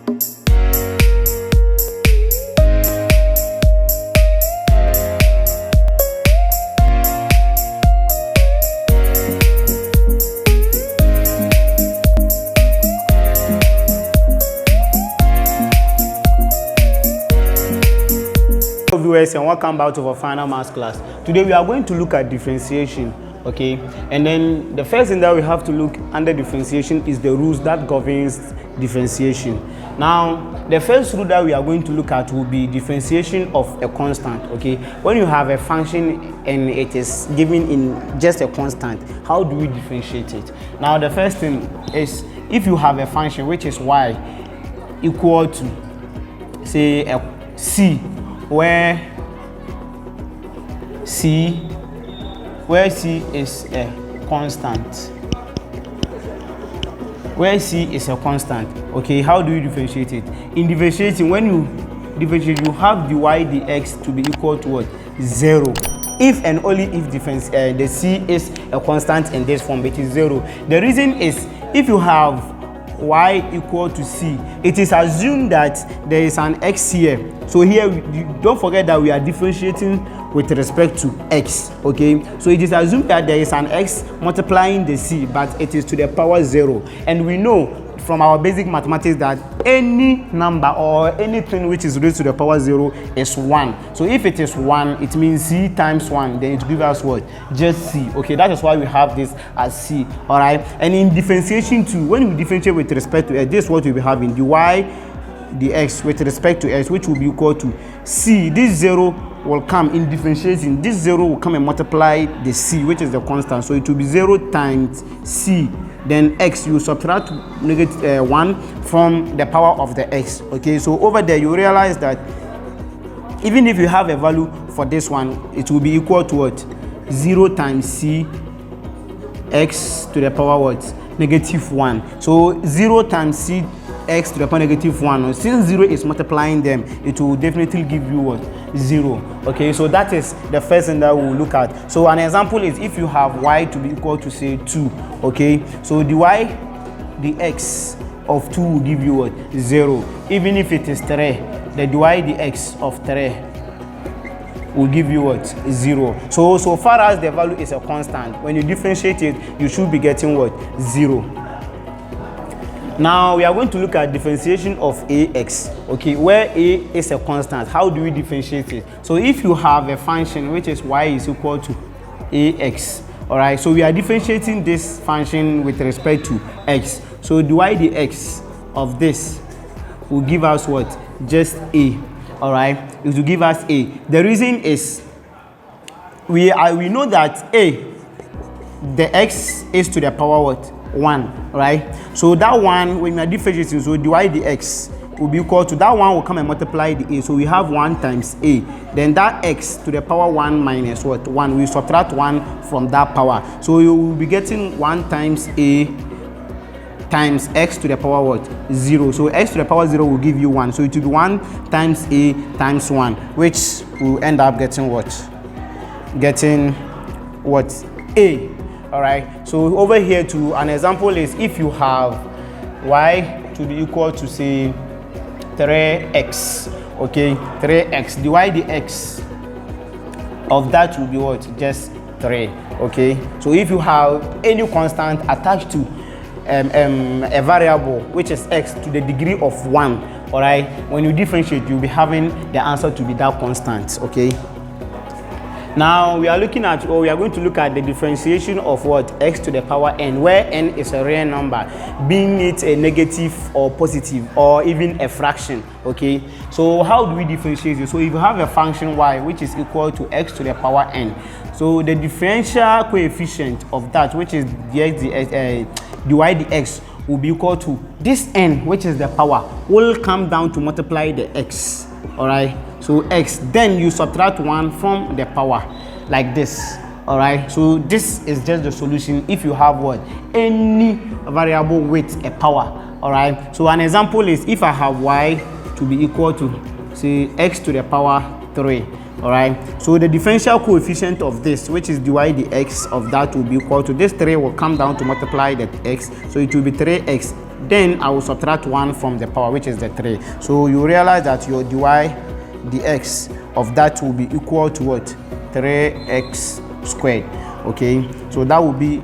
Viewers, and welcome back to our final maths class. Today we are going to look at differentiation, okay? And then the first thing that we have to look under differentiation is the rules that governs differentiation. Now, the first rule that we are going to look at will be differentiation of a constant, okay? When you have a function and it is given in just a constant, how do we differentiate it? Now, the first thing is if you have a function which is y equal to, say, a c, where c is a constant, okay, how do you differentiate it? In differentiating, when you differentiate, you have the y dx to be equal to what? 0. If and only if the c is a constant in this form, it is 0. The reason is if you have y equal to c, it is assumed that there is an x here. So here, don't forget that we are differentiating with respect to x, okay? So it is assumed that there is an x multiplying the c, but it is to the power 0. And we know from our basic mathematics that any number or anything which is raised to the power 0 is 1. So if it is 1, it means c times 1, then it gives us what? Just c, okay? That is why we have this as c, all right? And in differentiation too, when we differentiate with respect to x, this is what we will be having, the y dx with respect to x, which will be equal to c. This 0 will come in differentiating. This 0 will come and multiply the c, which is the constant. So it will be 0 times c. Then x, you subtract negative 1 from the power of the x. Okay, so over there you realize that even if you have a value for this one, it will be equal to what? 0 times c x to the power what? Negative 1. So 0 times c x to the power negative 1. Since 0 is multiplying them, it will definitely give you what? 0. Okay, so that is the first thing that we'll look at. So an example is if you have y to be equal to say 2, okay? So the y dx of 2 will give you what? 0. Even if it is 3, the dy dx of 3 will give you what? 0. So far as the value is a constant, when you differentiate it, you should be getting what? 0. Now we are going to look at differentiation of ax, okay, where a is a constant. How do we differentiate it? So if you have a function which is y is equal to ax, all right, so we are differentiating this function with respect to x. So the y dx of this will give us what? Just a, all right, it will give us a. The reason is we know that a, the x is to the power what? 1, right? So that one, when we are differentiating, so the y dx will be equal to that one will come and multiply the a. So we have 1 times a. Then that x to the power 1 minus what? 1. We subtract 1 from that power. So you will be getting 1 times a times x to the power what? 0. So x to the power 0 will give you 1. So it will be 1 times a times 1, which will end up getting what? Getting what? A. All right, so over here too, an example is if you have y to be equal to say 3x, okay, 3x, the y dx of that will be what? Just 3, okay? So if you have any constant attached to a variable which is x to the degree of 1, all right, when you differentiate, you'll be having the answer to be that constant, okay? Now we are looking at, or we are going to look at the differentiation of what? X to the power n, where n is a real number, being it a negative or positive or even a fraction, okay? So how do we differentiate it? So if you have a function y which is equal to x to the power n, so the differential coefficient of that, which is dy dx, will be equal to this n, which is the power, will come down to multiply the x, all right? So x, then you subtract 1 from the power like this, all right? So this is just the solution if you have what? Any variable with a power, all right? So an example is if I have y to be equal to say x to the power 3, all right? So the differential coefficient of this, which is dy dx of that, will be equal to this 3 will come down to multiply that x, so it will be 3x then I will subtract 1 from the power, which is the 3. So you realize that your dy dx of that will be equal to what? 3x squared. Okay, so that will be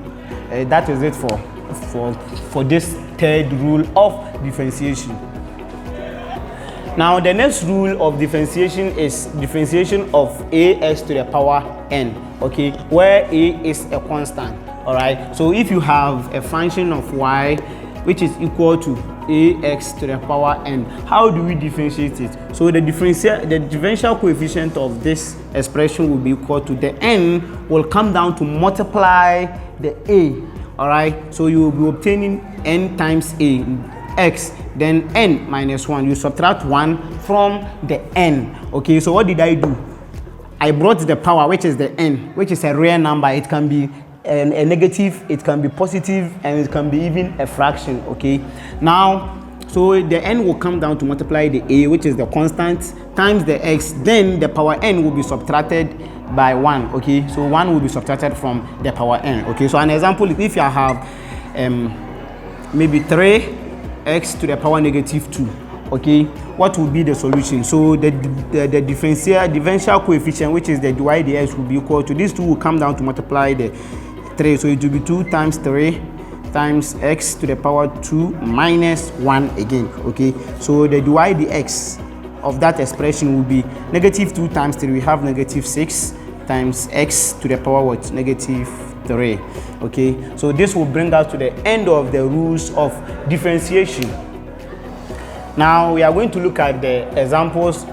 that is it for this third rule of differentiation. Now the next rule of differentiation is differentiation of ax to the power n, okay, where a is a constant. All right, so if you have a function of y which is equal to ax to the power n, how do we differentiate it? So the differential coefficient of this expression will be equal to the n will come down to multiply the a. All right, so you will be obtaining n times a x, then n minus 1. You subtract 1 from the n. Okay, so what did I do? I brought the power, which is the n, which is a real number. It can be a negative, it can be positive, and it can be even a fraction. Okay, now so the n will come down to multiply the a, which is the constant, times the x, then the power n will be subtracted by 1. Okay, so 1 will be subtracted from the power n. Okay, so an example is if you have maybe 3x to the power negative 2. Okay, what will be the solution? So the differential coefficient, which is the dy dx, will be equal to these two will come down to multiply the 3. So it will be 2 times 3 times x to the power 2 minus 1 again. Okay, so the dy dx of that expression will be negative 2 times 3. We have negative 6 times x to the power what? Negative 3. Okay, so this will bring us to the end of the rules of differentiation. Now we are going to look at the examples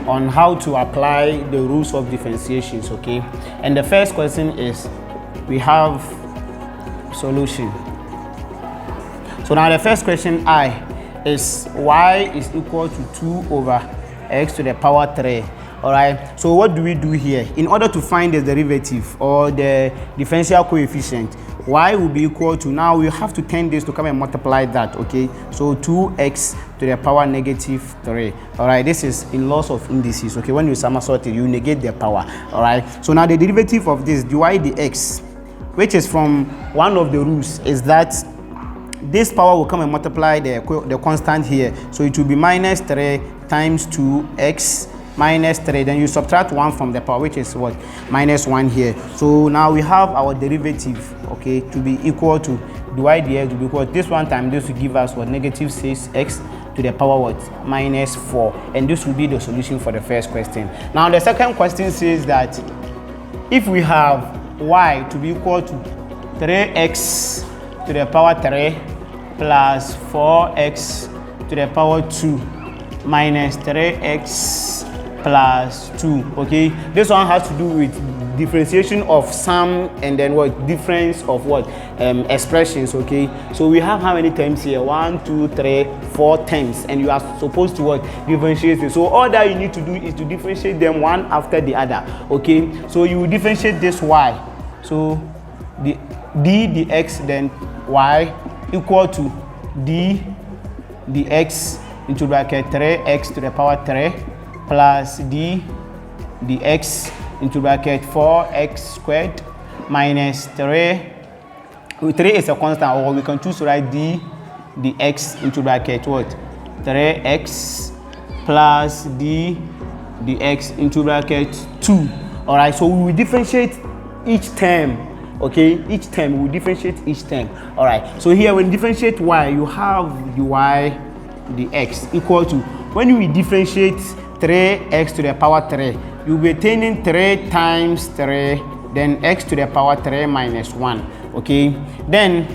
on how to apply the rules of differentiations. Okay, and the first question is, we have solution. So now the first question I is y is equal to 2 over x to the power 3. All right, so what do we do here? In order to find the derivative or the differential coefficient, y will be equal to, now we have to turn this to come and multiply that. Okay, so 2x to the power negative 3. All right, this is in laws of indices. Okay, when you somersault it, you negate the power. All right, so now the derivative of this dy dx, which is from one of the rules, is that this power will come and multiply the constant here. So it will be minus 3 times 2x minus 3, then you subtract 1 from the power, which is what? Minus 1 here. So now we have our derivative, okay, to be equal to dy dx to be equal to this one time this will give us what? Negative 6x to the power what? Minus 4. And this will be the solution for the first question. Now the second question says that if we have y to be equal to 3x to the power 3 plus 4x to the power 2 minus 3x plus 2. Okay, this one has to do with differentiation of sum and then what? Difference of what? Expressions. Okay, so we have how many terms here? 1, 2, 3, 4 terms, and you are supposed to what? Differentiate it. So all that you need to do is to differentiate them one after the other. Okay, so you will differentiate this y, so the d dx, then y equal to d dx into bracket 3x to the power 3 plus d dx into bracket 4x squared minus 3 is a constant, or we can choose to write d dx into bracket what? 3x plus d dx into bracket 2. All right, so we will differentiate each term. Okay, each term we will differentiate each term. All right, so here when you differentiate y, you have dy dx equal to, when we differentiate 3x to the power 3, you'll be attaining 3 times 3, then x to the power 3 minus 1. Okay, then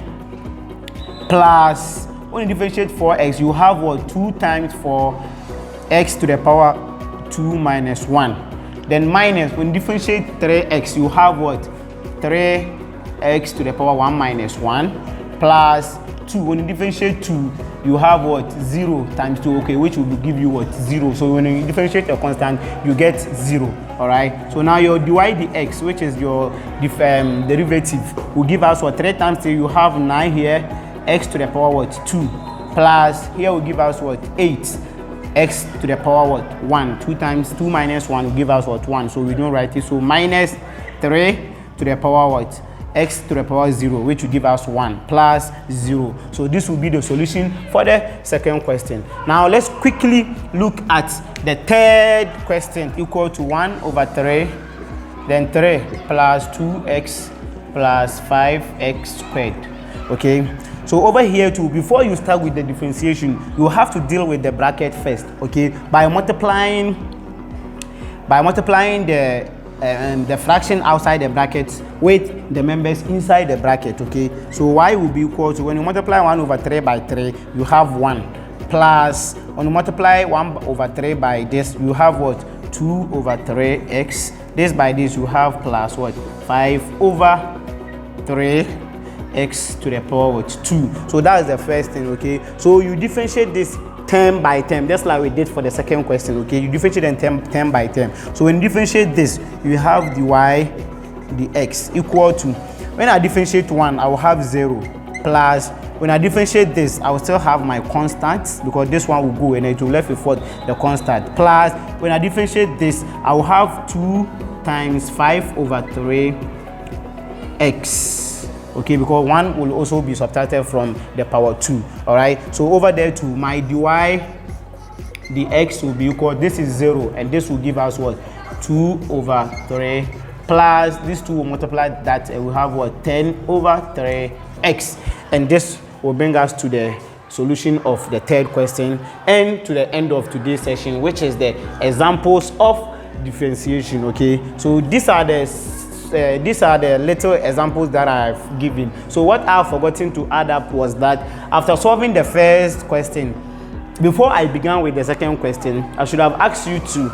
plus, when you differentiate 4x, you have what? 2 times 4x to the power 2 minus 1. Then minus, when you differentiate 3x, you have what? 3x to the power 1 minus 1 plus 2. When you differentiate 2, you have what? 0 times 2, okay, which will give you what? 0. So when you differentiate a constant, you get 0. All right, so now your dy dx, which is your derivative, will give us what? 3 times 3, you have 9 here, x to the power what? 2, plus here will give us what? 8, x to the power what? 1. 2 times 2 minus 1 will give us what? 1. So we don't write it. So minus 3 to the power what? x to the power 0, which will give us 1 plus 0. So this will be the solution for the second question. Now let's quickly look at the third question, equal to 1 over 3, then 3 plus 2x plus 5x squared. Okay, so over here too, before you start with the differentiation, you have to deal with the bracket first. Okay, by multiplying the fraction outside the bracket with the members inside the bracket. Okay, so y will be equal to, when you multiply 1 over 3 by 3, you have 1, plus when you multiply 1 over 3 by this, you have what? 2 over 3x. This by this, you have plus what? 5 over 3x to the power of 2. So that's the first thing. Okay, so you differentiate this term by term, just like we did for the second question. Okay, you differentiate them term by term. So when you differentiate this, you have the y, the x equal to, when I differentiate 1, I will have 0, plus when I differentiate this, I will still have my constant, because this one will go and it will left with what? The constant, plus when I differentiate this, I will have 2 times 5 over 3x. Okay, because 1 will also be subtracted from the power 2. All right, so over there too, my dy dx will be equal, this is 0, and this will give us what? 2 over 3, plus this 2 will multiply that, and we have what? 10 over 3x, and this will bring us to the solution of the third question and to the end of today's session, which is the examples of differentiation. Okay, so these are the little examples that I've given. So what I've forgotten to add up was that after solving the first question, before I began with the second question, I should have asked you to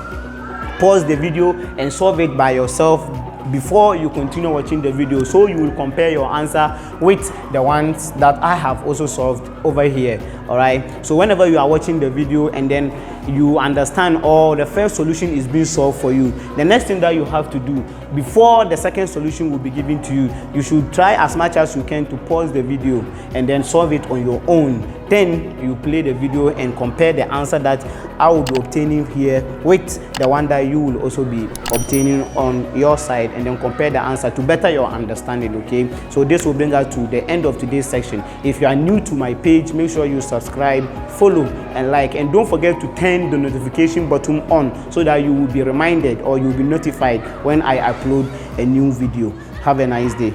pause the video and solve it by yourself before you continue watching the video, so you will compare your answer with the ones that I have also solved over here. All right, so whenever you are watching the video and then you understand, or the first solution is being solved for you, the next thing that you have to do before the second solution will be given to you, you should try as much as you can to pause the video and then solve it on your own. Then you play the video and compare the answer that I will be obtaining here with the one that you will also be obtaining on your side, and then compare the answer to better your understanding. Okay, so this will bring us to the end of today's section. If you are new to my page, make sure you subscribe, follow and like, and don't forget to turn the notification button on so that you will be reminded, or you will be notified when I upload a new video. Have a nice day.